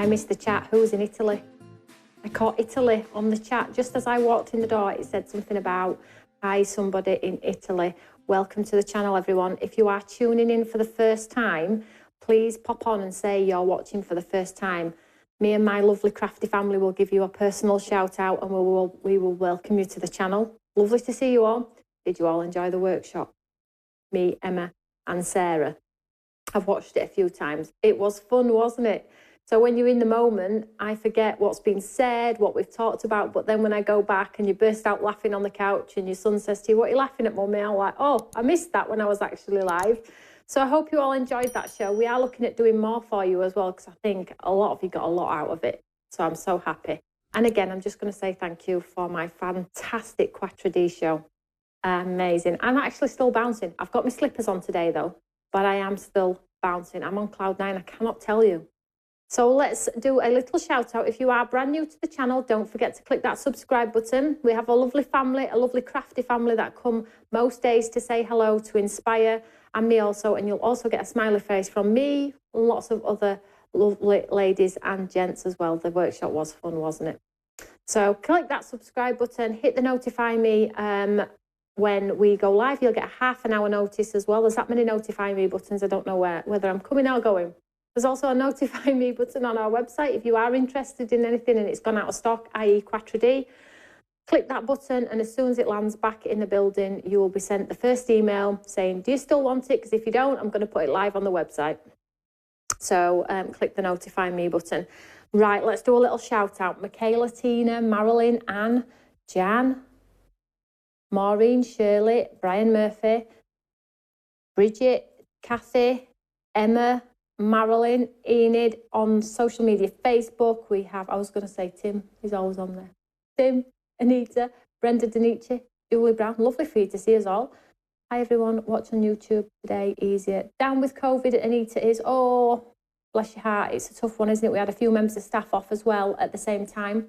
I missed the chat. Who's in Italy? I caught Italy on the chat. Just as I walked in the door, it said something about, hi, somebody in Italy. Welcome to the channel, everyone. If you are tuning in for the first time, please pop on and say you're watching for the first time. Me and my lovely crafty family will give you a personal shout out and we will welcome you to the channel. Lovely to see you all. Did you all enjoy the workshop? Me, Emma and Sarah. I've watched it a few times. It was fun, wasn't it? So when you're in the moment, I forget what's been said, what we've talked about. But then when I go back and you burst out laughing on the couch and your son says to you, what are you laughing at, Mummy? I'm like, oh, I missed that when I was actually live. So I hope you all enjoyed that show. We are looking at doing more for you as well, because I think a lot of you got a lot out of it. So I'm so happy. And again, I'm just going to say thank you for my fantastic Quatre D show. Amazing. I'm actually still bouncing. I've got my slippers on today though, but I am still bouncing. I'm on cloud 9. I cannot tell you. So let's do a little shout out. If you are brand new to the channel, don't forget to click that subscribe button. We have a lovely family, a lovely crafty family that come most days to say hello, to inspire, and me also. And you'll also get a smiley face from me, lots of other lovely ladies and gents as well. The workshop was fun, wasn't it? So click that subscribe button, hit the notify me when we go live. You'll get a half an hour notice as well. There's that many notify me buttons. I don't know whether I'm coming or going. There's also a notify me button on our website if you are interested in anything and it's gone out of stock, i.e. Quatre D. Click that button and as soon as it lands back in the building, you will be sent the first email saying, do you still want it? Because if you don't, I'm going to put it live on the website. So click the notify me button. Right, let's do a little shout out. Michaela, Tina, Marilyn, Anne, Jan, Maureen, Shirley, Brian Murphy, Bridget, Kathy, Emma, Marilyn, Enid on social media, Facebook. We have, I was going to say Tim, he's always on there. Tim, Anita, Brenda Denici, Julie Brown. Lovely for you to see us all. Hi everyone, watch on YouTube today, easier. Down with COVID, Anita is, oh, bless your heart. It's a tough one, isn't it? We had a few members of staff off as well at the same time.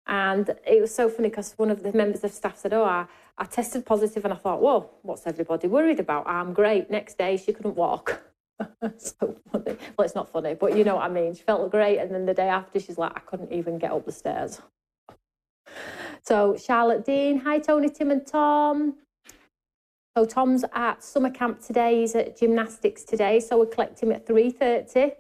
And it was so funny because one of the members of staff said, oh, I tested positive. And I thought, whoa, what's everybody worried about? I'm great. Next day, she couldn't walk. So funny. Well, it's not funny, but you know what I mean. She felt great. And then the day after, she's like, I couldn't even get up the stairs. So Charlotte Dean, hi, Tony, Tim and Tom. So Tom's at summer camp today. He's at gymnastics today. So we collect him at 3:30.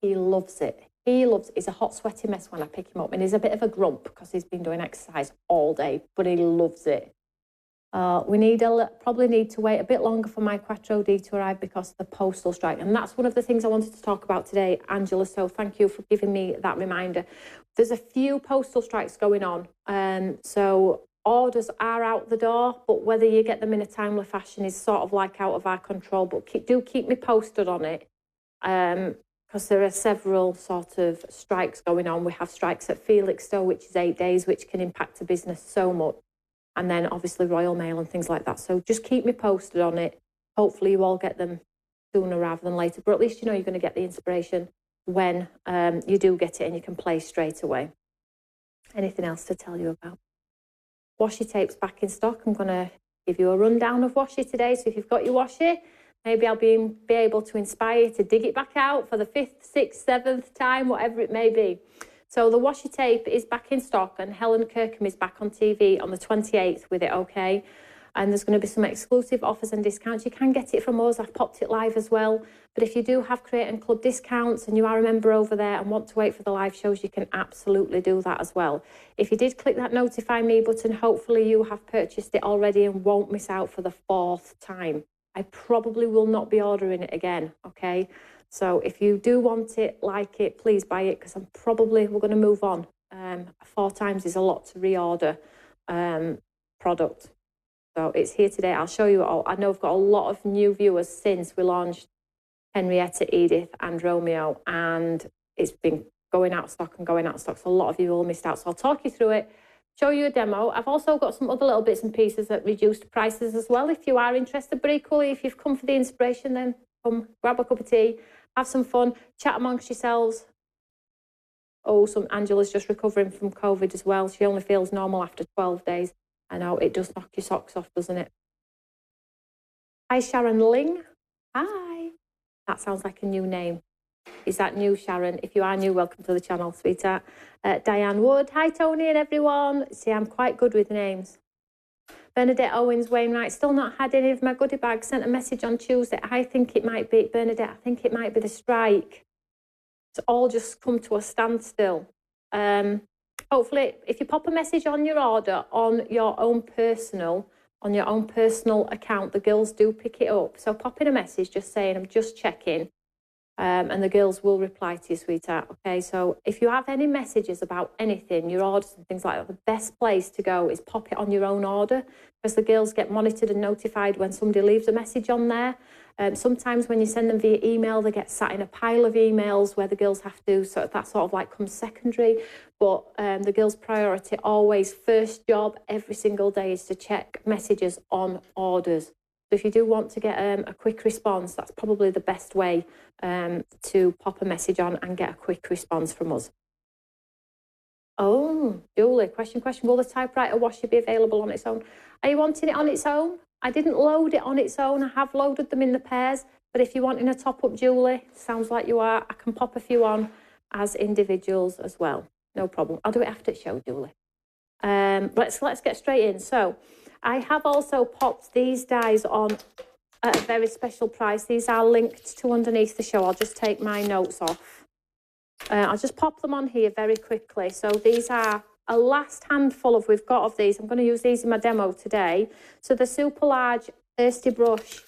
He loves it. He loves it. He's a hot, sweaty mess when I pick him up. And he's a bit of a grump because he's been doing exercise all day, but he loves it. We probably need to wait a bit longer for my Quattro D to arrive because of the postal strike. And that's one of the things I wanted to talk about today, Angela. So thank you for giving me that reminder. There's a few postal strikes going on. So orders are out the door, but whether you get them in a timely fashion is sort of like out of our control. But do keep me posted on it. Because there are several sort of strikes going on. We have strikes at Felixstowe, which is 8 days, which can impact a business so much. And then obviously Royal Mail and things like that. So just keep me posted on it. Hopefully you all get them sooner rather than later. But at least you know you're going to get the inspiration when you do get it and you can play straight away. Anything else to tell you about? Washi tape's back in stock. I'm going to give you a rundown of Washi today. So if you've got your Washi, maybe I'll be able to inspire you to dig it back out for the 5th, 6th, 7th time, whatever it may be. So the Washi tape is back in stock and Helen Kirkham is back on TV on the 28th with it, okay? And there's going to be some exclusive offers and discounts. You can get it from us. I've popped it live as well. But if you do have Create and Club discounts and you are a member over there and want to wait for the live shows, you can absolutely do that as well. If you did click that notify me button, hopefully you have purchased it already and won't miss out for the 4th time. I probably will not be ordering it again, okay? So if you do want it, like it, please buy it because we're going to move on. 4 times is a lot to reorder product. So it's here today. I'll show you all. I know I've got a lot of new viewers since we launched Henrietta, Edith and Romeo, and it's been going out of stock and going out of stock. So a lot of you all missed out. So I'll talk you through it, show you a demo. I've also got some other little bits and pieces at reduced prices as well if you are interested. But equally, if you've come for the inspiration, then come grab a cup of tea, have some fun, chat amongst yourselves. Oh, Angela's just recovering from COVID as well. She only feels normal after 12 days. I know, it does knock your socks off, doesn't it? Hi, Sharon Ling. Hi. That sounds like a new name. Is that new, Sharon? If you are new, welcome to the channel, sweetheart. Diane Wood, hi Tony and everyone. See, I'm quite good with names. Bernadette Owens Wainwright, still not had any of my goodie bags. Sent a message on Tuesday. I think it might be, Bernadette, I think it might be the strike. It's all just come to a standstill. Hopefully, if you pop a message on your order on your own personal account, the girls do pick it up. So pop in a message just saying, I'm just checking. And the girls will reply to you, sweetheart. Okay, so if you have any messages about anything, your orders and things like that, the best place to go is pop it on your own order, because the girls get monitored and notified when somebody leaves a message on there. Sometimes when you send them via email, they get sat in a pile of emails where the girls have to, so that sort of like comes secondary. But the girls' priority, always first job every single day, is to check messages on orders. So if you do want to get a quick response, that's probably the best way to pop a message on and get a quick response from us. Oh, Julie, question. Will the typewriter Washi be available on its own? Are you wanting it on its own? I didn't load it on its own. I have loaded them in the pairs. But if you're wanting a top-up, Julie, sounds like you are, I can pop a few on as individuals as well. No problem. I'll do it after the show, Julie. Let's get straight in. So I have also popped these dies on at a very special price. These are linked to underneath the show. I'll just take my notes off. I'll just pop them on here very quickly. So these are a last handful we've got of these. I'm going to use these in my demo today. So the super large thirsty brush,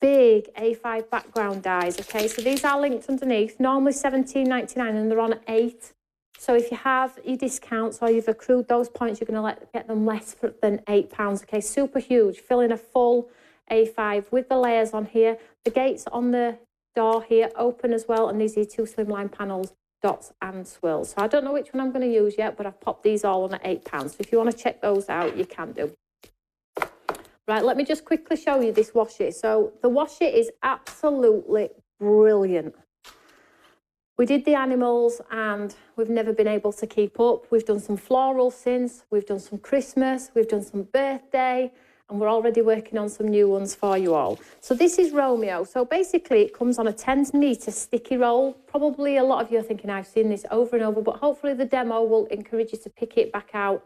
big A5 background dies. Okay, so these are linked underneath. Normally $17.99 and they're on 8. So if you have your discounts or you've accrued those points, you're going to get them less than £8. Okay, super huge. Fill in a full A5 with the layers on here. The gates on the door here open as well, and these are your 2 slimline panels, dots and swirls. So I don't know which one I'm going to use yet, but I've popped these all on at £8. So if you want to check those out, you can do. Right, let me just quickly show you this washi. So the washi is absolutely brilliant. We did the animals and we've never been able to keep up. We've done some floral since, we've done some Christmas, we've done some birthday, and we're already working on some new ones for you all. So this is Romeo. So basically it comes on a 10-metre sticky roll. Probably a lot of you are thinking, I've seen this over and over, but hopefully the demo will encourage you to pick it back out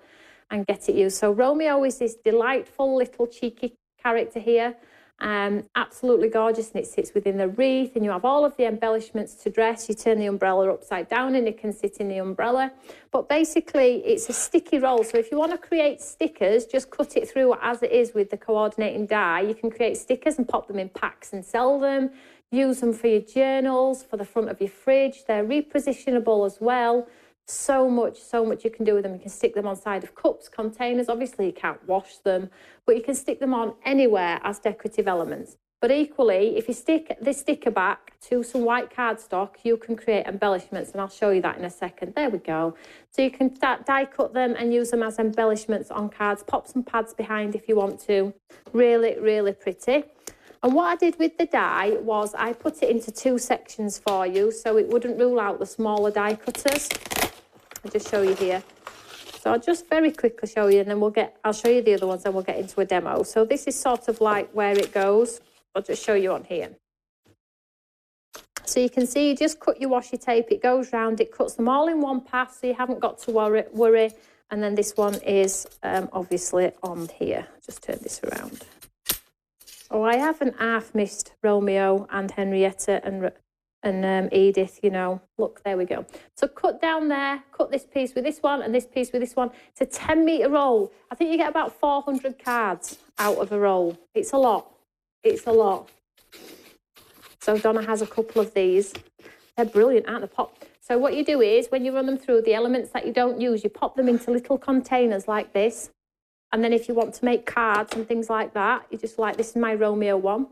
and get it used. So Romeo is this delightful little cheeky character here. Absolutely gorgeous, and it sits within the wreath, and you have all of the embellishments to dress. You turn the umbrella upside down and it can sit in the umbrella. But basically it's a sticky roll, so if you want to create stickers, just cut it through as it is with the coordinating die. You can create stickers and pop them in packs and sell them. Use them for your journals, for the front of your fridge. They're repositionable as well. So much you can do with them. You can stick them on side of cups, containers. Obviously you can't wash them, but you can stick them on anywhere as decorative elements. But equally, if you stick this sticker back to some white cardstock, you can create embellishments, and I'll show you that in a second. There we go. So you can die cut them and use them as embellishments on cards. Pop some pads behind if you want to. Really pretty. And what I did with the die was I put it into 2 sections for you, so it wouldn't rule out the smaller die cutters. I'll just show you here. So I'll just very quickly show you, and then I'll show you the other ones and we'll get into a demo. So this is sort of like where it goes. I'll just show you on here. So you can see, you just cut your washi tape, it goes round, it cuts them all in one pass, so you haven't got to worry. And then this one is obviously on here. Just turn this around. Oh, I haven't half missed Romeo and Henrietta and Edith, you know. Look, there we go. So cut down there, cut this piece with this one and this piece with this one. It's a 10-metre roll. I think you get about 400 cards out of a roll. It's a lot. It's a lot. So Donna has a couple of these. They're brilliant, aren't they? Pop. So what you do is, when you run them through, the elements that you don't use, you pop them into little containers like this. And then if you want to make cards and things like that, you just this is my Romeo one.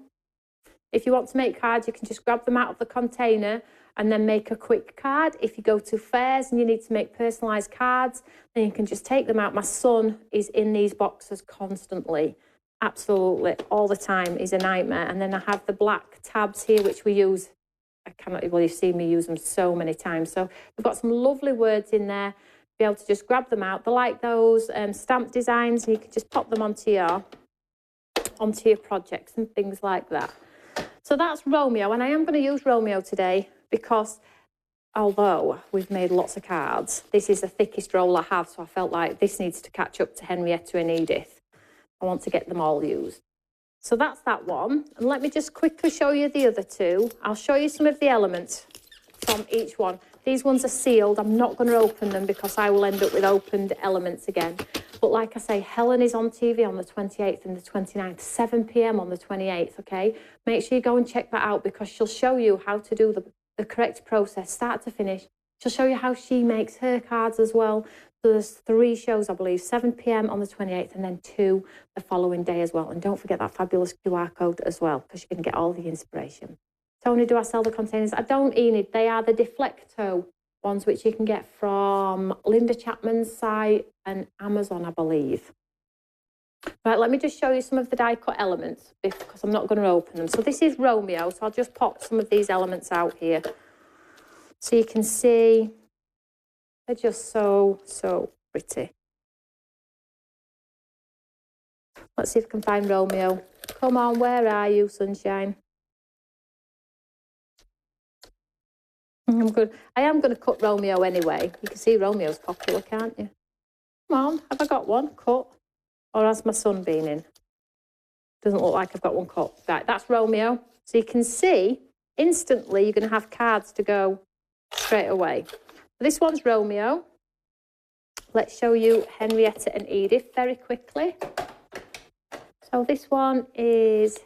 If you want to make cards, you can just grab them out of the container and then make a quick card. If you go to fairs and you need to make personalised cards, then you can just take them out. My son is in these boxes constantly, absolutely, all the time. He's a nightmare. And then I have the black tabs here, which we use. I cannot believe you've seen me use them so many times. So we've got some lovely words in there. Be able to just grab them out. They're like those stamp designs, and you can just pop them onto your projects and things like that. So that's Romeo, and I am going to use Romeo today because although we've made lots of cards, this is the thickest roll I have, so I felt like this needs to catch up to Henrietta and Edith. I want to get them all used. So that's that one. And let me just quickly show you the other two. I'll show you some of the elements from each one. These ones are sealed. I'm not going to open them because I will end up with opened elements again. But like I say, Helen is on TV on the 28th and the 29th, 7 p.m. on the 28th, okay? Make sure you go and check that out because she'll show you how to do the correct process, start to finish. She'll show you how she makes her cards as well. So there's 3 shows, I believe, 7 p.m. on the 28th and then 2 the following day as well. And don't forget that fabulous QR code as well because you can get all the inspiration. Tony, do I sell the containers? I don't, Enid. They are the Deflecto ones, which you can get from Linda Chapman's site and Amazon, I believe. Right, let me just show you some of the die cut elements because I'm not going to open them. So this is Romeo, so I'll just pop some of these elements out here. So you can see they're just so pretty. Let's see if I can find Romeo. Come on, where are you, sunshine? I'm good. I am going to cut Romeo anyway. You can see Romeo's popular, can't you? Come on, have I got one cut? Or has my son been in? Doesn't look like I've got one cut. Right, that's Romeo. So you can see, instantly, you're going to have cards to go straight away. This one's Romeo. Let's show you Henrietta and Edith very quickly. So this one is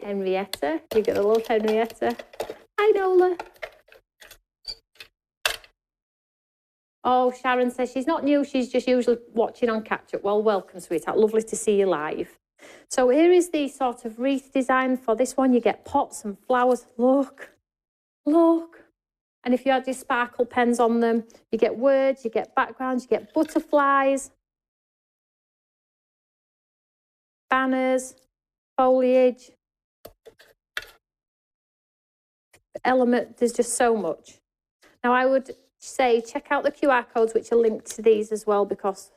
Henrietta. You're going to love Henrietta. Hi, Nola. Oh, Sharon says she's not new. She's just usually watching on catch-up. Well, welcome, sweetheart. Lovely to see you live. So here is the sort of wreath design for this one. You get pots and flowers. Look, look. And if you add your sparkle pens on them, you get words, you get backgrounds, you get butterflies, banners, foliage, element. There's just so much. Now, I would say check out the QR codes, which are linked to these as well, because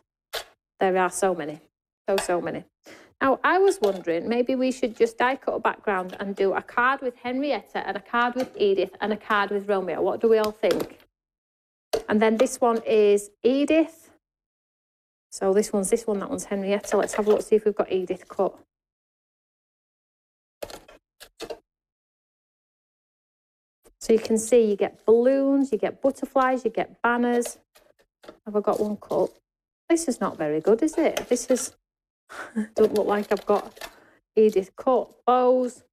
there are so many, so many. Now, I was wondering, maybe we should just die cut a background and do a card with Henrietta and a card with Edith and a card with Romeo. What do we all think? And then this one is Edith. So this one's this one, that one's Henrietta. Let's have a look, see if we've got Edith cut. So you can see you get balloons, you get butterflies, you get banners. Have I got one cut? This is not very good, is it? This is, don't look like I've got Edith cut. Bows.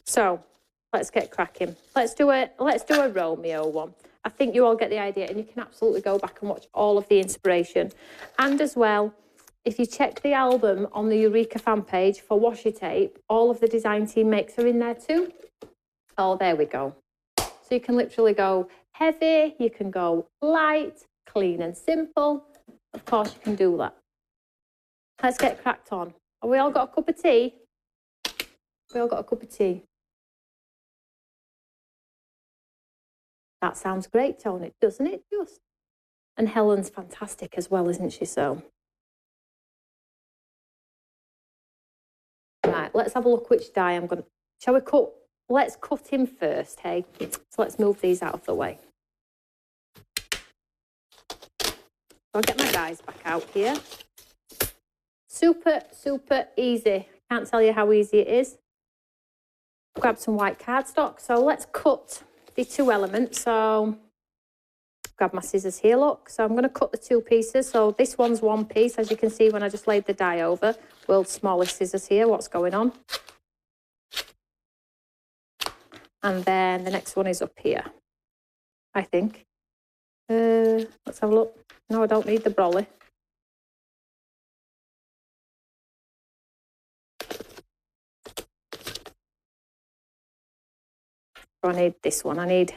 So let's get cracking. Let's do a Romeo one. I think you all get the idea, and you can absolutely go back and watch all of the inspiration. And as well, if you check the album on the Eureka fan page for washi tape, all of the design team makes are in there too. Oh, there we go. So you can literally go heavy, you can go light, clean and simple. Of course, you can do that. Let's get cracked on. Have we all got a cup of tea? We all got a cup of tea. That sounds great, Tony, doesn't it? Just. And Helen's fantastic as well, isn't she? So. Right, let's have a look which die I'm going to... Shall we cut? Let's cut him first, hey? So let's move these out of the way. I'll get my dies back out here. Super easy. Can't tell you how easy it is. Grab some white cardstock. So let's cut the 2 elements. So grab my scissors here, look. So I'm going to cut the 2 pieces. So this one's 1 piece, as you can see when I just laid the die over. World's smallest scissors here. What's going on? And then the next one is up here, I think. Let's have a look. No, I don't need the brolly. I need this one. I need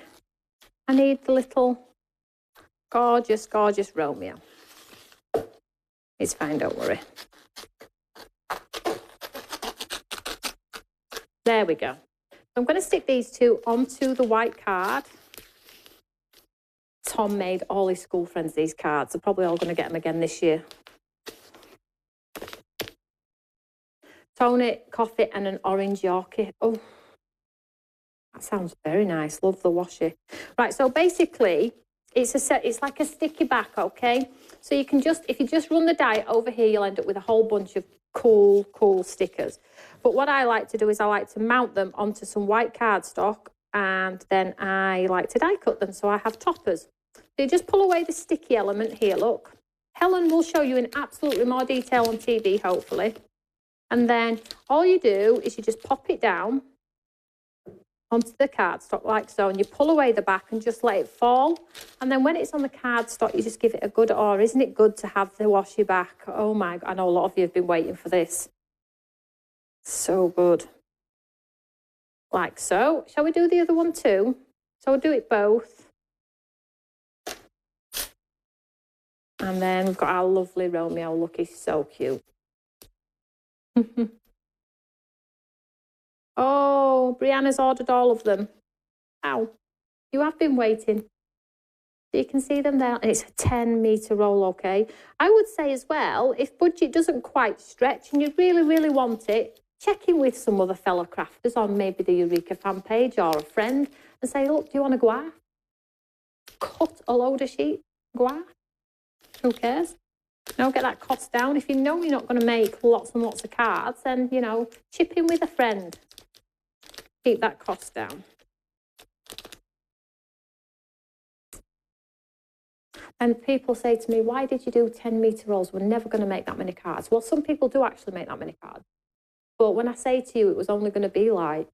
the little gorgeous Romeo. It's fine, don't worry. There we go. I'm going to stick these 2 onto the white card. Tom made all his school friends these cards. They're probably all going to get them again this year. Tony, coffee and an orange Yorkie. Oh, That sounds very nice. Love the washi. Right, so basically, it's like a sticky back, okay? So you can just, if you just run the die over here, you'll end up with a whole bunch of cool stickers. But what I like to do is I like to mount them onto some white cardstock, and then I like to die cut them, so I have toppers. So you just pull away the sticky element here, look. Helen will show you in absolutely more detail on TV, hopefully. And then all you do is you just pop it down onto the cardstock like so, and you pull away the back and just let it fall. And then when it's on the cardstock, you just give it a good, isn't it good to have the washi back? Oh my God, I know a lot of you have been waiting for this. So good. Like so. Shall we do the other one too? So we'll do it both. And then we've got our lovely Romeo. Look, he's so cute. Oh, Brianna's ordered all of them. Ow. You have been waiting. You can see them there. And it's a 10-metre roll, okay? I would say as well, if budget doesn't quite stretch and you really want it, check in with some other fellow crafters on maybe the Eureka fan page or a friend and say, look, do you want to go out? Cut a load of sheets, go out. Who cares? Get that cost down. If you know you're not going to make lots and lots of cards, then, chip in with a friend. Keep that cost down. And people say to me, why did you do 10-metre rolls? We're never going to make that many cards. Well, some people do actually make that many cards. But when I say to you it was only going to be like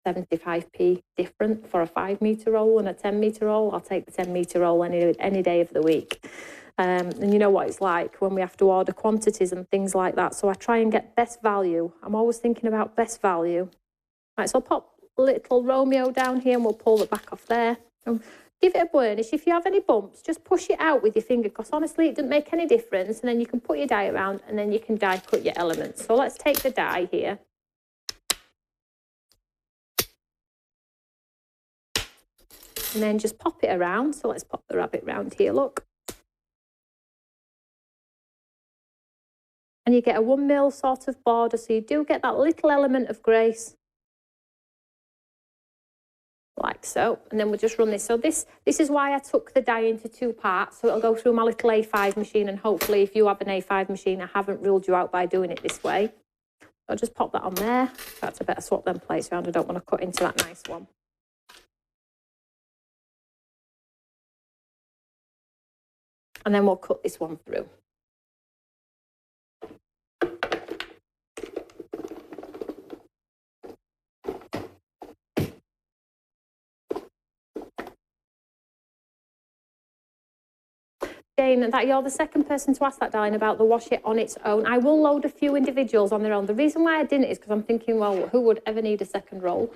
75p different for a 5-metre roll and a 10-metre roll, I'll take the 10-metre roll any day of the week. And you know what it's like when we have to order quantities and things like that. So I try and get best value. I'm always thinking about best value. Right, so I'll pop little Romeo down here and we'll pull the back off there. And give it a burnish. If you have any bumps, just push it out with your finger, because honestly, it doesn't make any difference. And then you can put your die around and then you can die cut your elements. So let's take the die here. And then just pop it around. So let's pop the rabbit round here, look. And you get a 1mm sort of border, so you do get that little element of grace. Like so. And then we'll just run this. So this is why I took the die into 2 parts. So it'll go through my little A5 machine, and hopefully if you have an A5 machine, I haven't ruled you out by doing it this way. So I'll just pop that on there. In fact, I better swap them plates around. I don't want to cut into that nice one. And then we'll cut this one through. Jane, that you're the second person to ask that, darling, about the wash it on its own. I will load a few individuals on their own. The reason why I didn't is because I'm thinking, well, who would ever need a second roll?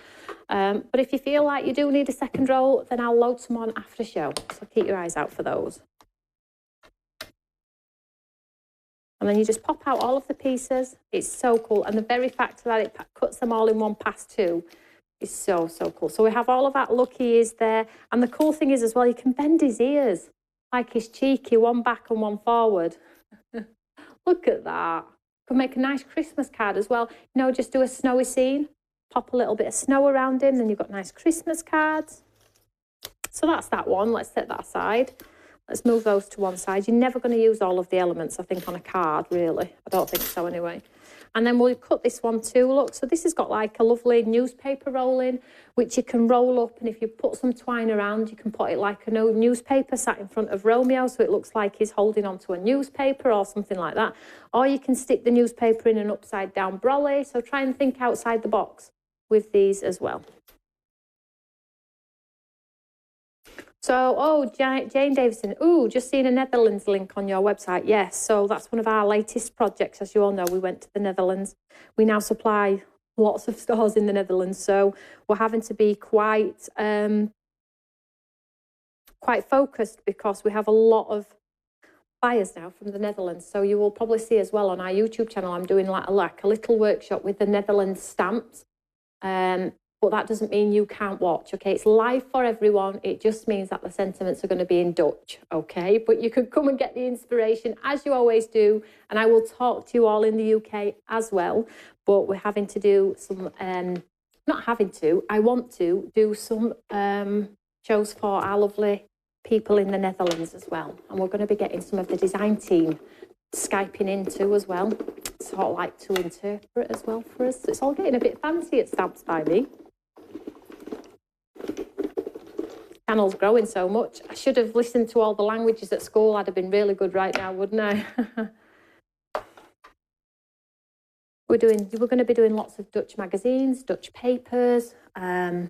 But if you feel like you do need a second roll, then I'll load some on after show. So keep your eyes out for those. And then you just pop out all of the pieces. It's so cool. And the very fact that it cuts them all in one pass too is so cool. So we have all of that look he is there. And the cool thing is as well, you can bend his ears like he's cheeky, one back and one forward. Look at that. Could make a nice Christmas card as well. Just do a snowy scene, pop a little bit of snow around him, then you've got nice Christmas cards. So that's that one. Let's set that aside. Let's move those to one side. You're never going to use all of the elements, I think, on a card, really. I don't think so anyway. And then we'll cut this one too. Look, so this has got like a lovely newspaper roll in, which you can roll up. And if you put some twine around, you can put it like a newspaper sat in front of Romeo. So it looks like he's holding onto a newspaper or something like that. Or you can stick the newspaper in an upside down brolly. So try and think outside the box with these as well. So, Jane Davison, just seen a Netherlands link on your website. Yes, so that's one of our latest projects. As you all know, we went to the Netherlands. We now supply lots of stores in the Netherlands, so we're having to be quite focused because we have a lot of buyers now from the Netherlands. So you will probably see as well on our YouTube channel, I'm doing like a little workshop with the Netherlands stamps. But that doesn't mean you can't watch, okay? It's live for everyone. It just means that the sentiments are going to be in Dutch, okay? But you can come and get the inspiration as you always do. And I will talk to you all in the UK as well. But we're having to do some not having to, I want to do some shows for our lovely people in the Netherlands as well. And we're going to be getting some of the design team Skyping into as well, sort of like to interpret as well for us. It's all getting a bit fancy at Stamps by Me. Channel's growing so much. I should have listened to all the languages at school. I'd have been really good right now, wouldn't I? We're going to be doing lots of Dutch magazines, Dutch papers, as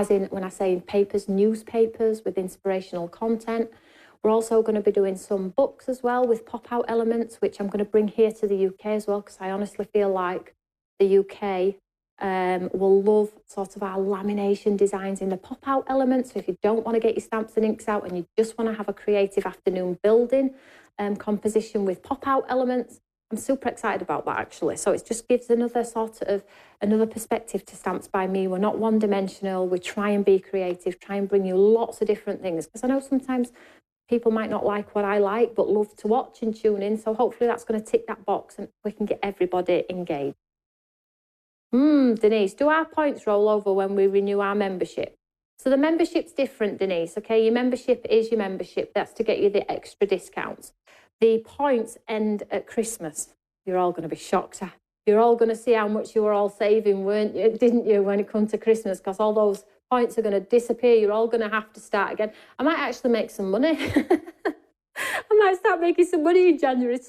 in, when I say papers, newspapers with inspirational content. We're also going to be doing some books as well with pop-out elements, which I'm going to bring here to the UK as well, because I honestly feel like the UK will love sort of our lamination designs in the pop-out elements. So if you don't want to get your stamps and inks out and you just want to have a creative afternoon building composition with pop-out elements, I'm super excited about that, actually. So it just gives another perspective to Stamps by Me. We're not one-dimensional. We try and be creative, try and bring you lots of different things. Because I know sometimes people might not like what I like, but love to watch and tune in. So hopefully that's going to tick that box and we can get everybody engaged. Denise, do our points roll over when we renew our membership? So the membership's different, Denise, okay? Your membership is your membership. That's to get you the extra discounts. The points end at Christmas. You're all going to be shocked. You're all going to see how much you were all saving, didn't you, when it comes to Christmas? Because all those points are going to disappear. You're all going to have to start again. I might actually make some money. I might start making some money in January.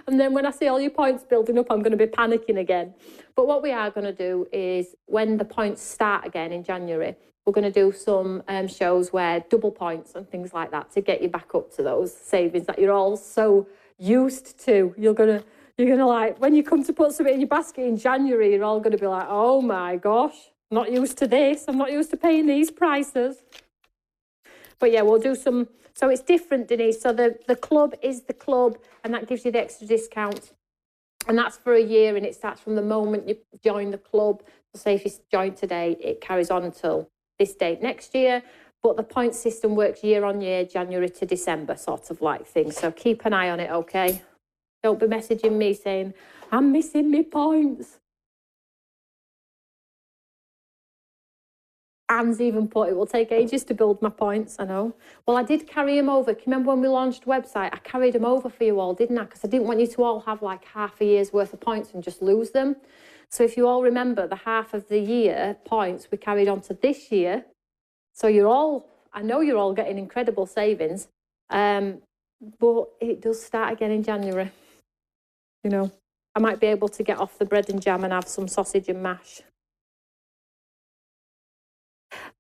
And then when I see all your points building up, I'm going to be panicking again. But what we are going to do is when the points start again in January, we're going to do some shows where double points and things like that to get you back up to those savings that you're all so used to. You're gonna like, when you come to put something in your basket in January, you're all going to be like, oh my gosh, I'm not used to this. I'm not used to paying these prices. But yeah, we'll do some. So it's different, Denise. So the club is the club, and that gives you the extra discount. And that's for a year, and it starts from the moment you join the club. So say if you join today, it carries on until this date next year. But the point system works year on year, January to December, sort of like thing. So keep an eye on it, okay? Don't be messaging me saying, I'm missing my points. Anne's even put, it will take ages to build my points, I know. Well, I did carry them over. Can you remember when we launched the website? I carried them over for you all, didn't I? Because I didn't want you to all have like half a year's worth of points and just lose them. So if you all remember, the half of the year points we carried on to this year. So you're all, I know you're all getting incredible savings, but it does start again in January. You know, I might be able to get off the bread and jam and have some sausage and mash.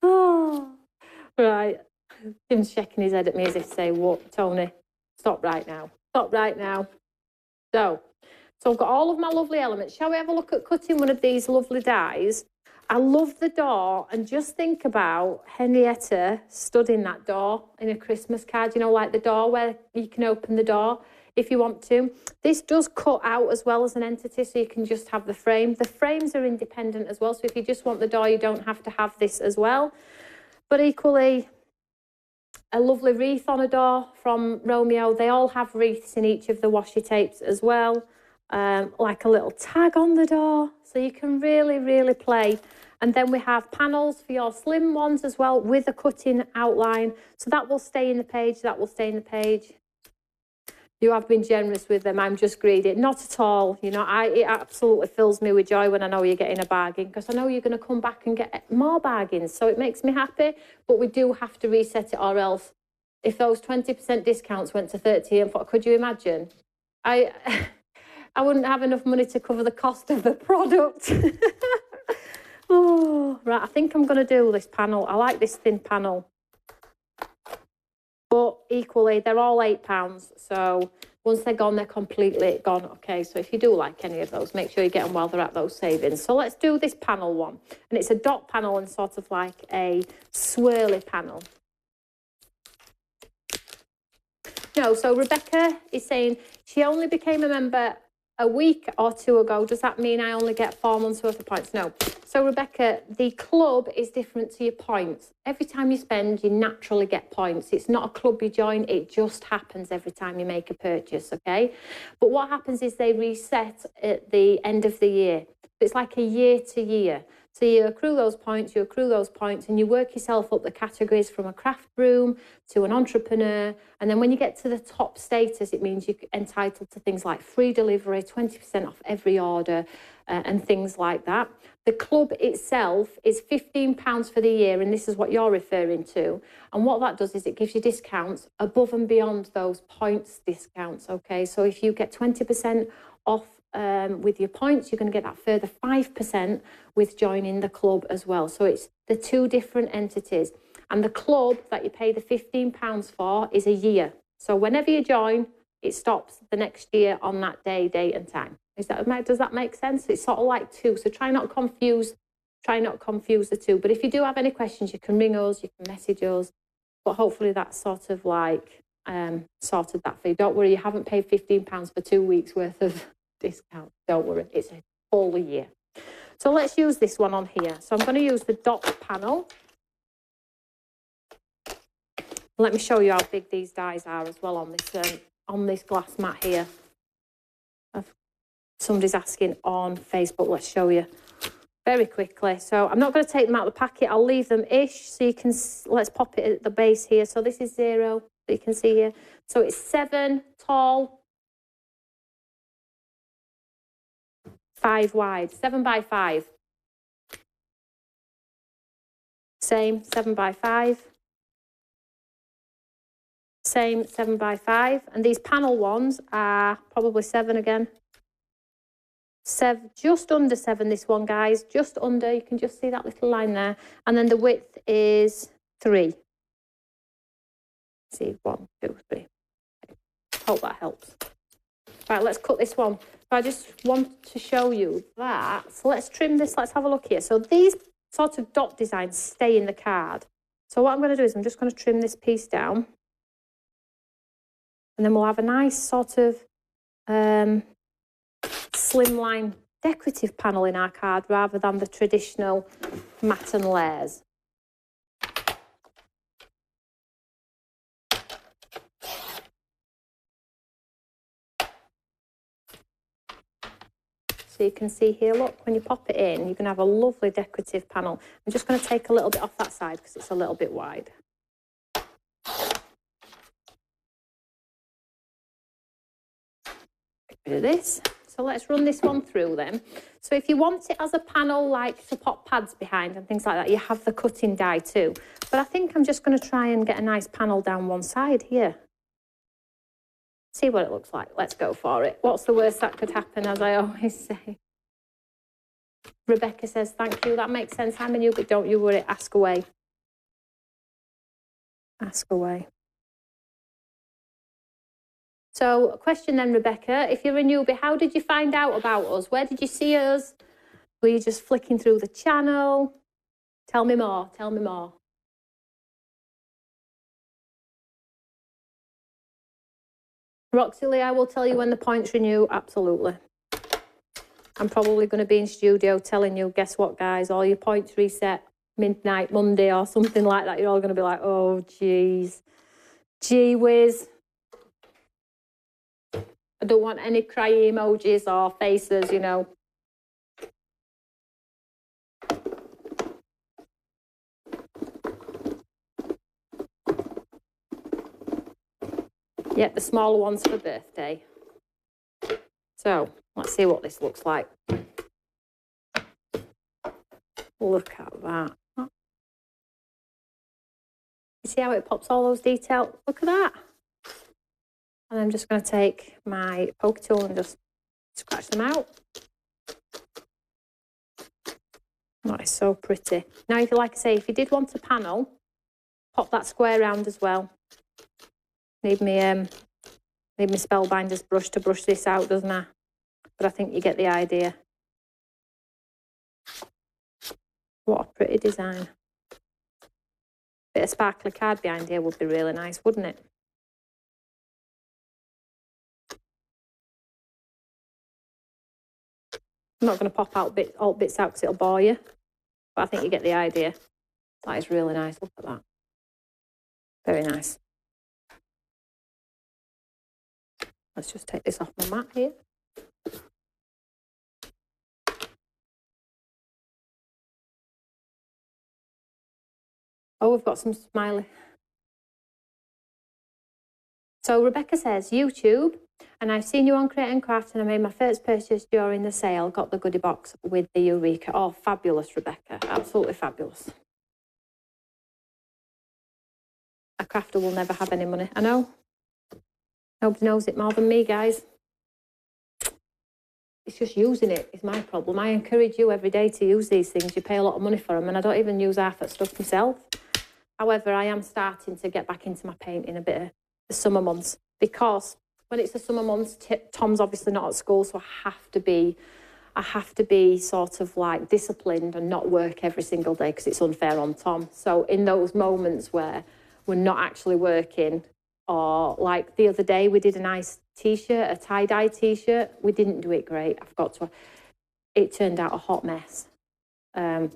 Oh, right. Tim's shaking his head at me as if to say, what, Tony, stop right now. Stop right now. So I've got all of my lovely elements. Shall we have a look at cutting one of these lovely dies? I love the door, and just think about Henrietta studding that door in a Christmas card, you know, like the door where you can open the door if you want to. This does cut out as well as an entity, so you can just have the frame. The frames are independent as well, so if you just want the door, you don't have to have this as well. But equally, a lovely wreath on a door from Romeo. They all have wreaths in each of the washi tapes as well. Like a little tag on the door, so you can really, really play. And then we have panels for your slim ones as well with a cutting outline. So that will stay in the page, that will stay in the page. You have been generous with them. I'm just greedy. Not at all. You know, it absolutely fills me with joy when I know you're getting a bargain, because I know you're going to come back and get more bargains. So it makes me happy, but we do have to reset it, or else if those 20% discounts went to 30 and 40, could you imagine? I wouldn't have enough money to cover the cost of the product. Oh, right, I think I'm going to do this panel. I like this thin panel. But equally, they're all £8. So once they're gone, they're completely gone. Okay, so if you do like any of those, make sure you get them while they're at those savings. So let's do this panel one. And it's a dot panel and sort of like a swirly panel. No, so Rebecca is saying she only became a member a week or two ago. Does that mean I only get 4 months worth of points? No. So Rebecca, the club is different to your points. Every time you spend, you naturally get points. It's not a club you join. It just happens every time you make a purchase, okay? But what happens is they reset at the end of the year. It's like a year to year. So you accrue those points, and you work yourself up the categories from a craft room to an entrepreneur. And then when you get to the top status, it means you're entitled to things like free delivery, 20% off every order, and things like that. The club itself is £15 for the year, and this is what you're referring to. And what that does is it gives you discounts above and beyond those points discounts, okay? So if you get 20% off with your points, you're going to get that further 5% with joining the club as well. So it's the two different entities. And the club that you pay the £15 for is a year. So whenever you join, it stops the next year on that day, date and time. Does that make sense? It's sort of like two. So try not confuse the two. But if you do have any questions, you can ring us, you can message us. But hopefully that's sort of like sorted that for you. Don't worry, you haven't paid £15 for 2 weeks worth of discount. Don't worry, it's a full year. So let's use this one on here. So I'm going to use the dot panel. Let me show you how big these dies are as well on this glass mat here. Somebody's asking on Facebook. Let's show you very quickly. So I'm not going to take them out of the packet. I'll leave them ish so you can. Let's pop it at the base here. So this is 0. So you can see here. So it's 7 tall, 5 wide, 7 by 5. Same, 7 by 5. Same, 7 by 5. And these panel ones are probably 7 again. 7, just under 7, this one, guys. Just under. You can just see that little line there. And then the width is 3. See, 1, 2, 3. Hope that helps. Right, let's cut this one. So I just want to show you that. So let's trim this. Let's have a look here. So these sort of dot designs stay in the card. So what I'm going to do is I'm just going to trim this piece down. And then we'll have a nice sort of slimline decorative panel in our card rather than the traditional matte and layers. So you can see here, look, when you pop it in, you're going to have a lovely decorative panel. I'm just going to take a little bit off that side because it's a little bit wide. Get rid of this. So let's run this one through then. So if you want it as a panel, like to pop pads behind and things like that, you have the cutting die too. But I think I'm just going to try and get a nice panel down one side here. See what it looks like. Let's go for it. What's the worst that could happen, as I always say? Rebecca says, thank you. That makes sense. I'm new, but don't you worry. Ask away. Ask away. So a question then, Rebecca. If you're a newbie, how did you find out about us? Where did you see us? Were you just flicking through the channel? Tell me more. Tell me more. Roxy Lee, I will tell you when the points renew. Absolutely. I'm probably going to be in studio telling you, guess what, guys? All your points reset midnight Monday or something like that. You're all going to be like, oh, geez. Gee whiz. I don't want any cry emojis or faces, you know. Yep, the smaller one's for birthday. So, let's see what this looks like. Look at that. You see how it pops all those details? Look at that. And I'm just going to take my poke tool and just scratch them out. That is so pretty. Now, if you like I say, if you did want a panel, pop that square round as well. Need me spellbinder's brush to brush this out, doesn't I? But I think you get the idea. What a pretty design. Bit of sparkly card behind here would be really nice, wouldn't it? I'm not going to pop out all bits out because it'll bore you. But I think you get the idea. That is really nice. Look at that. Very nice. Let's just take this off my mat here. Oh, we've got some smiley. So Rebecca says, YouTube, and I've seen you on Create and Craft, and I made my first purchase during the sale, got the goodie box with the Eureka. Oh, fabulous, Rebecca. Absolutely fabulous. A crafter will never have any money. I know. Nobody knows it more than me, guys. It's just using it is my problem. I encourage you every day to use these things. You pay a lot of money for them, and I don't even use half that stuff myself. However, I am starting to get back into my painting a bit of the summer months, because when it's the summer months, Tom's obviously not at school, so I have to be sort of like disciplined and not work every single day, because it's unfair on Tom. So in those moments where we're not actually working, or like the other day we did a nice t-shirt, a tie-dye t-shirt, we didn't do it great. It turned out a hot mess.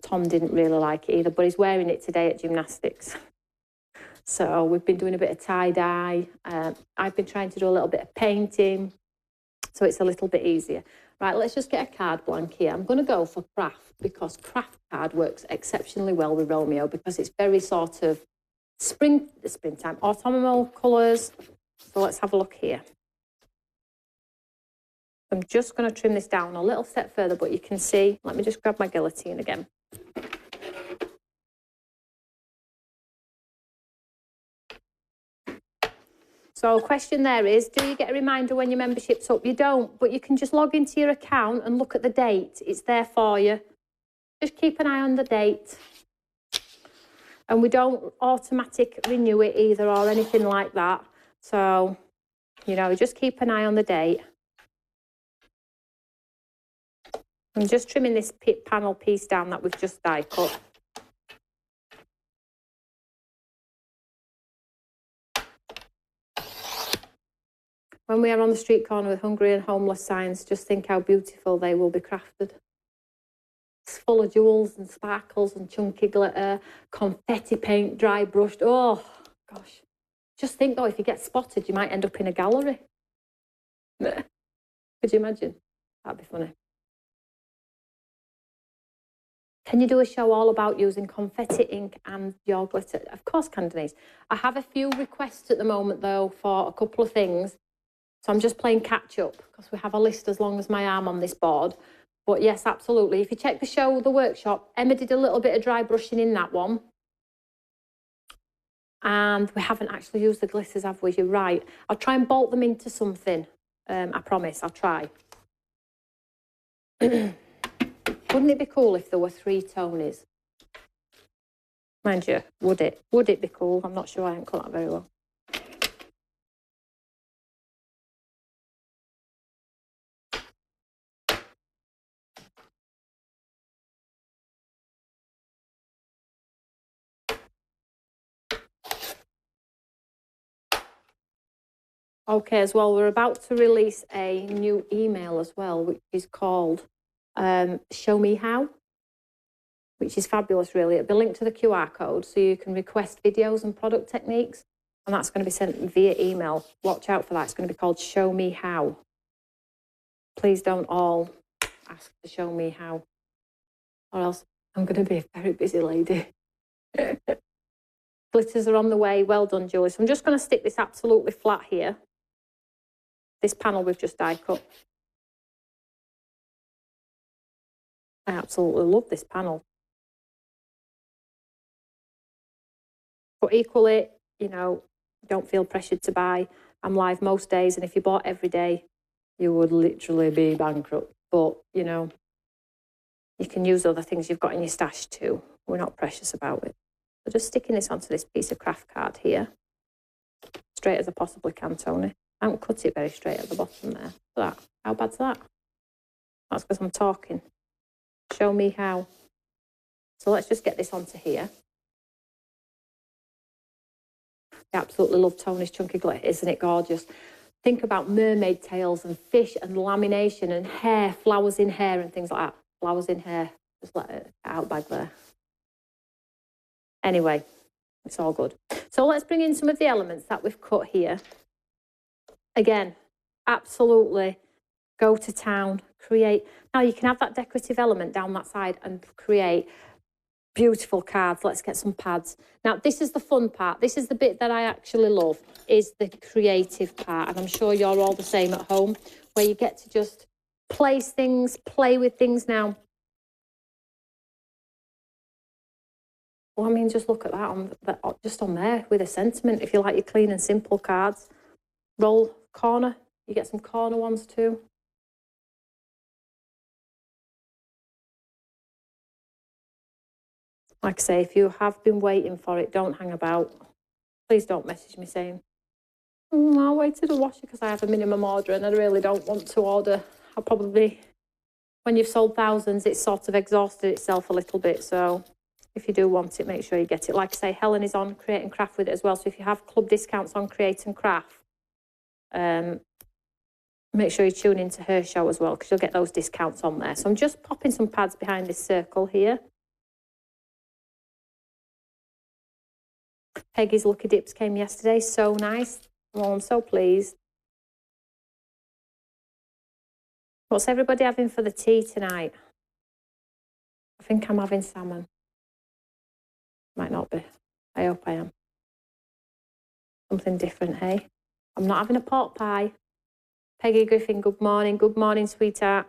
Tom didn't really like it either, but he's wearing it today at gymnastics. So we've been doing a bit of tie-dye. I've been trying to do a little bit of painting, so it's a little bit easier. Right, let's just get a card blank here. I'm going to go for craft, because craft card works exceptionally well with Romeo, because it's very sort of springtime, autumnal colours. So let's have a look here. I'm just going to trim this down a little step further, but you can see, let me just grab my guillotine again. So question there is, do you get a reminder when your membership's up? You don't, but you can just log into your account and look at the date. It's there for you. Just keep an eye on the date. And we don't automatic renew it either or anything like that. So, you know, just keep an eye on the date. I'm just trimming this panel piece down that we've just die cut. When we are on the street corner with hungry and homeless signs, just think how beautiful they will be crafted. It's full of jewels and sparkles and chunky glitter, confetti paint, dry brushed. Oh, gosh. Just think, though, if you get spotted, you might end up in a gallery. Could you imagine? That'd be funny. Can you do a show all about using confetti ink and your glitter? Of course, Cantonese. I have a few requests at the moment, though, for a couple of things. So I'm just playing catch up, because we have a list as long as my arm on this board. But yes, absolutely. If you check the show, the workshop, Emma did a little bit of dry brushing in that one. And we haven't actually used the glitters, have we? You're right. I'll try and bolt them into something. I promise, I'll try. Wouldn't it be cool if there were 3 Tonys? Mind you, would it? Would it be cool? I'm not sure. I haven't cut that very well. Okay, as well, we're about to release a new email as well, which is called Show Me How, which is fabulous, really. It'll be linked to the QR code, so you can request videos and product techniques, and that's going to be sent via email. Watch out for that. It's going to be called Show Me How. Please don't all ask to show me how, or else I'm going to be a very busy lady. Glitters are on the way. Well done, Julie. So I'm just going to stick this absolutely flat here. This panel we've just die cut. I absolutely love this panel. But equally, you know, don't feel pressured to buy. I'm live most days, and if you bought every day, you would literally be bankrupt. But, you know, you can use other things you've got in your stash too. We're not precious about it. So just sticking this onto this piece of craft card here. Straight as I possibly can, Tony. I haven't cut it very straight at the bottom there. That. How bad's that? That's because I'm talking. Show me how. So let's just get this onto here. I absolutely love Tony's chunky glitter. Isn't it gorgeous? Think about mermaid tails and fish and lamination and hair, flowers in hair and things like that. Flowers in hair. Just let it out back there. Anyway, it's all good. So let's bring in some of the elements that we've cut here. Again, absolutely go to town, create. Now you can have that decorative element down that side and create Beautiful cards. Let's get some pads. Now, this is the fun part. This is the bit that I actually love, is the creative part. And I'm sure you're all the same at home, where you get to just place things, play with things. Now, well, I mean, just look at that, just on there with a sentiment. If you like your clean and simple cards, roll corner. You get some corner ones too. Like I say, if you have been waiting for it, don't hang about. Please don't message me saying, I'll wait till the Washi because I have a minimum order and I really don't want to order. I'll probably, when you've sold thousands, it's sort of exhausted itself a little bit. So if you do want it, make sure you get it. Like I say, Helen is on Create and Craft with it as well. So if you have club discounts on Create and Craft, make sure you tune into her show as well, because you'll get those discounts on there. So I'm just popping some pads behind this circle here. Peggy's Lucky Dips came yesterday. So nice. Oh, I'm so pleased. What's everybody having for the tea tonight? I think I'm having salmon. Might not be. I hope I am. Something different, hey? I'm not having a pot pie. Peggy Griffin, good morning. Good morning, sweetheart.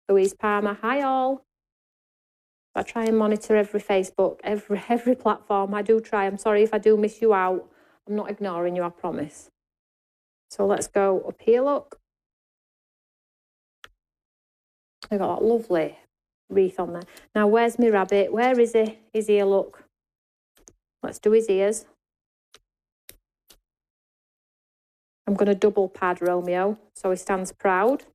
Louise Palmer, hi all. I try and monitor every Facebook, every platform. I do try. I'm sorry if I do miss you out. I'm not ignoring you, I promise. So let's go up here, look. I've got that lovely wreath on there. Now, where's my rabbit? Where is he? His ear, look. Let's do his ears. I'm going to double pad Romeo so he stands proud.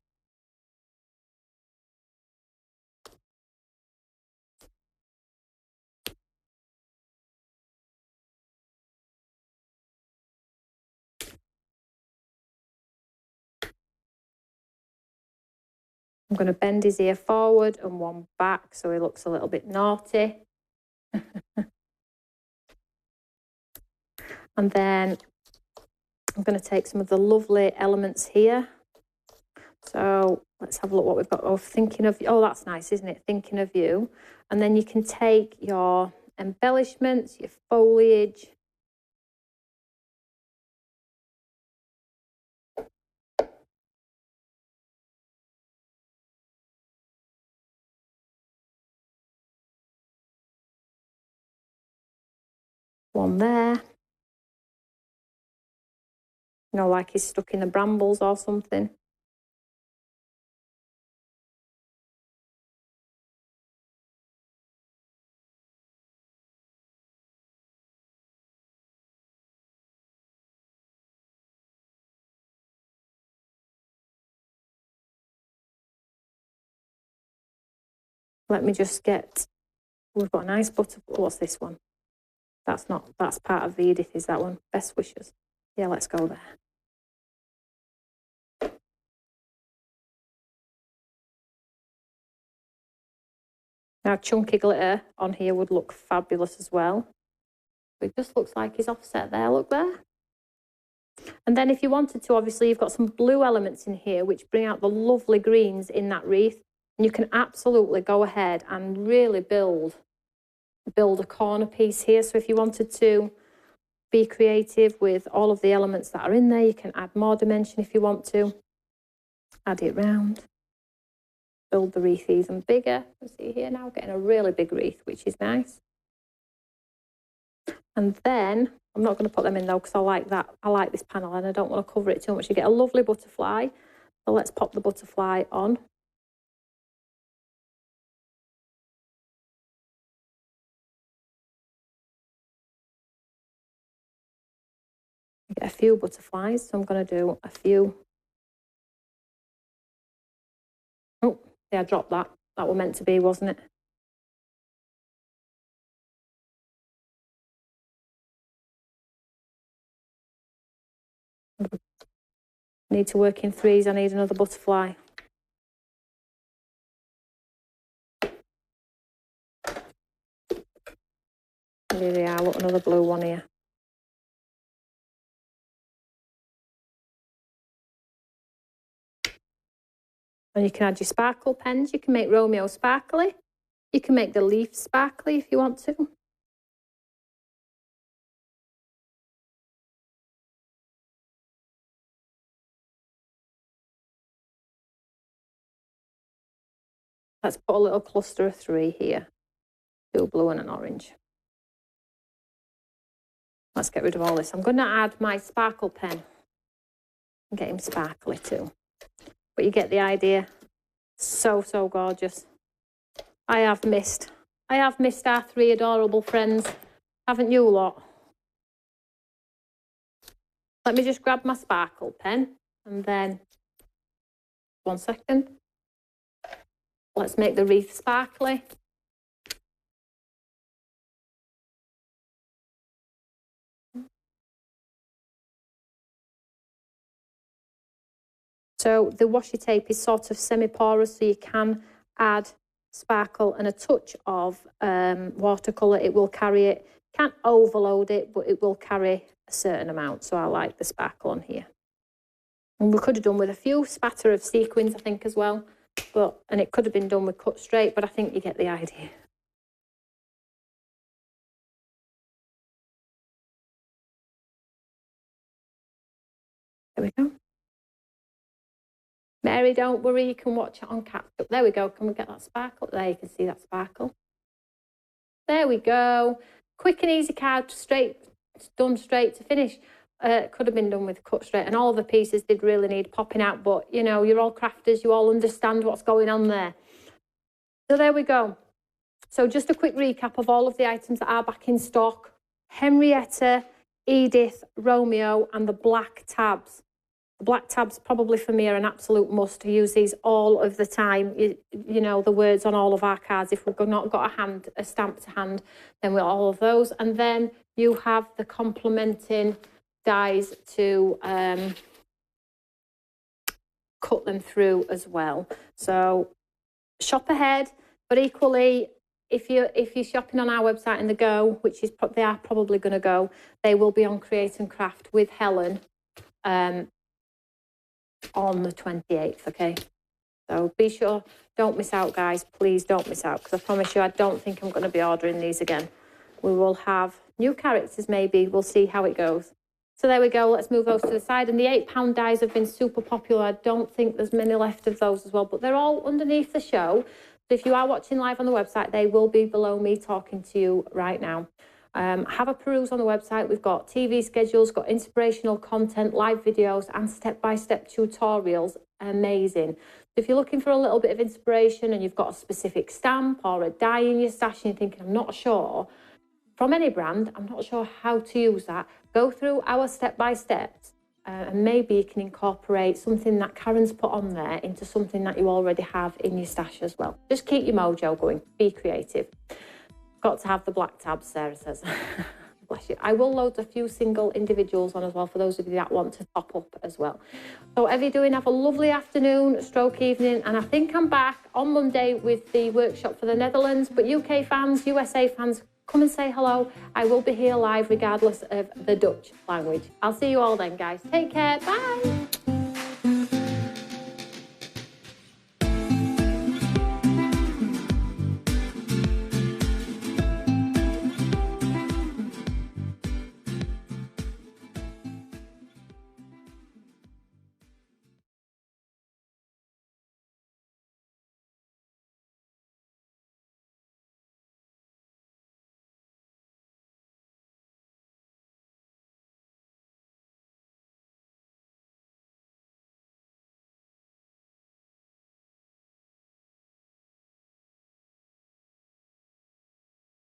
I'm going to bend his ear forward and one back so he looks a little bit naughty. And then I'm going to take some of the lovely elements here. So let's have a look what we've got. Oh, thinking of, oh, that's nice, isn't it? Thinking of you. And then you can take your embellishments, your foliage. One there. You know, like he's stuck in the brambles or something. Let me just get, we've got a nice butter, what's this one? That's part of Edith, is that one? Best wishes. Yeah, let's go there. Now, chunky glitter on here would look fabulous as well. It just looks like he's offset there, look there. And then if you wanted to, obviously, you've got some blue elements in here which bring out the lovely greens in that wreath. And you can absolutely go ahead and really build a corner piece here. So if you wanted to be creative with all of the elements that are in there, you can add more dimension if you want to. Add it round. Build the wreath even bigger. You see here now, getting a really big wreath, which is nice. And then, I'm not going to put them in though, because I like that. I like this panel and I don't want to cover it too much. You get a lovely butterfly. So let's pop the butterfly on. You get a few butterflies, so I'm going to do a few. Oh, yeah, I dropped that. That was meant to be, wasn't it? Need to work in threes. I need another butterfly. Here they are. Look, another blue one here. And you can add your sparkle pens. You can make Romeo sparkly. You can make the leaf sparkly if you want to. Let's put a little cluster of 3 here. 2 blue and an orange. Let's get rid of all this. I'm going to add my sparkle pen and get him sparkly too. But you get the idea. So, so gorgeous. I have missed our 3 adorable friends. Haven't you lot? Let me just grab my sparkle pen and then, 1 second. Let's make the wreath sparkly. So the washi tape is sort of semi-porous, so you can add sparkle and a touch of watercolour. It will carry it. Can't overload it, but it will carry a certain amount. So I like the sparkle on here. And we could have done with a few spatter of sequins, I think, as well. And it could have been done with cut straight, but I think you get the idea. There we go. Mary, don't worry, you can watch it on catch up. There we go. Can we get that sparkle? There, you can see that sparkle. There we go. Quick and easy card, straight, done straight to finish. Could have been done with cut straight, and all the pieces did really need popping out, but you know, you're all crafters, you all understand what's going on there. So there we go. So just a quick recap of all of the items that are back in stock. Henrietta, Edith, Romeo, and the black tabs. The black tabs probably for me are an absolute must to use these all of the time. You know, the words on all of our cards. If we've not got a stamp to hand, then we're all of those. And then you have the complementing dies to cut them through as well. So shop ahead, but equally, if you're shopping on our website in the Go, which is they are probably going to go, they will be on Create and Craft with Helen on the 28th, okay? So be sure, don't miss out, guys. Please don't miss out, because I promise you, I don't think I'm going to be ordering these again. We will have new characters, maybe. We'll see how it goes. So there we go. Let's move those to the side. And the £8 dies have been super popular. I don't think there's many left of those as well, but they're all underneath the show. So if you are watching live on the website, they will be below me talking to you right now. Have a peruse on the website. We've got TV schedules, got inspirational content, live videos, and step-by-step tutorials. Amazing. So if you're looking for a little bit of inspiration and you've got a specific stamp or a die in your stash and you're thinking, I'm not sure, from any brand, I'm not sure how to use that, go through our step-by-steps and maybe you can incorporate something that Karen's put on there into something that you already have in your stash as well. Just keep your mojo going. Be creative. Got to have the black tabs, Sarah says. Bless you. I will load a few single individuals on as well for those of you that want to top up as well. So whatever you're doing, have a lovely afternoon, stroke evening, and I think I'm back on Monday with the workshop for the Netherlands, but UK fans, USA fans, come and say hello. I will be here live regardless of the Dutch language. I'll see you all then, guys. Take care. Bye.